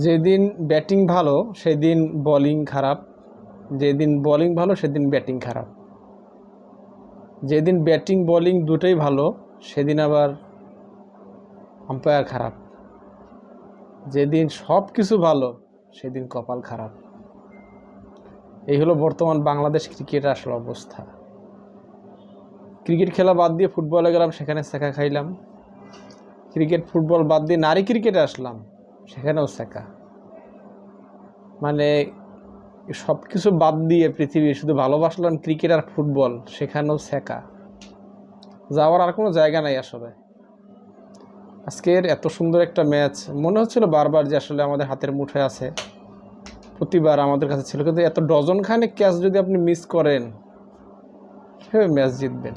যেদিন ব্যাটিং ভালো সেদিন বোলিং খারাপ, যেদিন বোলিং ভালো সেদিন ব্যাটিং খারাপ, যেদিন ব্যাটিং বোলিং দুটোই ভালো সেদিন আবার আম্পায়ার খারাপ, যেদিন সব কিছু ভালো সেদিন কপাল খারাপ। এই হলো বর্তমান বাংলাদেশ ক্রিকেটের আসল অবস্থা। ক্রিকেট খেলা বাদ দিয়ে ফুটবলে গেলাম, সেখানে শেখা খাইলাম। ক্রিকেট ফুটবল বাদ দিয়ে নারী ক্রিকেটে আসলাম, সেখানেও শেখা। মানে সব কিছু বাদ দিয়ে পৃথিবী শুধু ভালোবাসলাম ক্রিকেট আর ফুটবল, সেখানেও শেখা। যাওয়ার আর কোনো জায়গা নাই আসলে। আজকের এত সুন্দর একটা ম্যাচ, মনে হচ্ছিল বারবার যে আসলে আমাদের হাতের মুঠোয় আছে, প্রতিবার আমাদের কাছে ছিল। কিন্তু এত ডজন খানেক ক্যাচ যদি আপনি মিস করেন, সেভাবে ম্যাচ জিতবেন?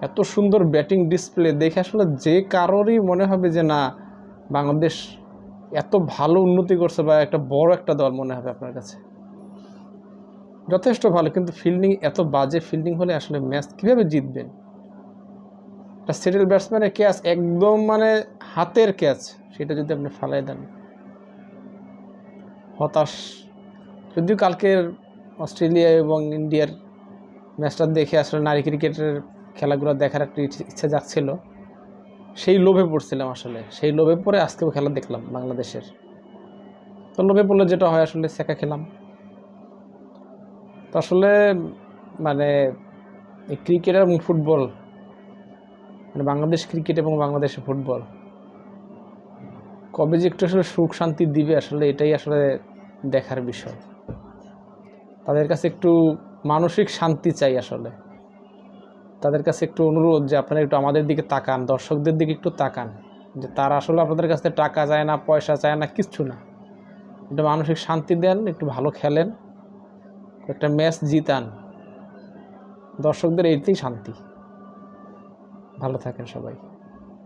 এত সুন্দর ব্যাটিং ডিসপ্লে দেখে আসলে যে কারোরই মনে হবে যে না, বাংলাদেশ এত ভালো উন্নতি করছে বা একটা বড় একটা দল মনে হবে আপনার কাছে। যথেষ্ট ভালো, কিন্তু ফিল্ডিং এত বাজে ফিল্ডিং হলে আসলে ম্যাচ কীভাবে জিতবেন? একটা সেটেল ব্যাটসম্যানের ক্যাচ একদম মানে হাতের ক্যাচ, সেটা যদি আপনি ফালাই দেন, হতাশ। যদিও কালকের অস্ট্রেলিয়া এবং ইন্ডিয়ার ম্যাচটা দেখে আসলে নারী ক্রিকেটের খেলাগুলো দেখার একটা ইচ্ছা জাগছিল, সেই লোভে পড়ছিলাম আসলে। সেই লোভে পড়ে আজকেও খেলা দেখলাম বাংলাদেশের। তো লোভে পড়লে যেটা হয় আসলে শেখা খেলাম। তো আসলে মানে এই ক্রিকেট এবং ফুটবল, মানে বাংলাদেশ ক্রিকেট এবং বাংলাদেশের ফুটবল কবে যে একটু আসলে সুখ শান্তি দিবে, আসলে এটাই আসলে দেখার বিষয়। তাদের কাছে একটু মানসিক শান্তি চাই আসলে। তাদের কাছে একটু অনুরোধ যে আপনারা একটু আমাদের দিকে তাকান, দর্শকদের দিকে একটু তাকান, যে তারা আসলে আপনাদের কাছে টাকা চায় না, পয়সা চায় না, কিচ্ছু না। একটু মানসিক শান্তি দেন, একটু ভালো খেলেন, একটা ম্যাচ জিতান। দর্শকদের এইটাই শান্তি। ভালো থাকেন সবাই।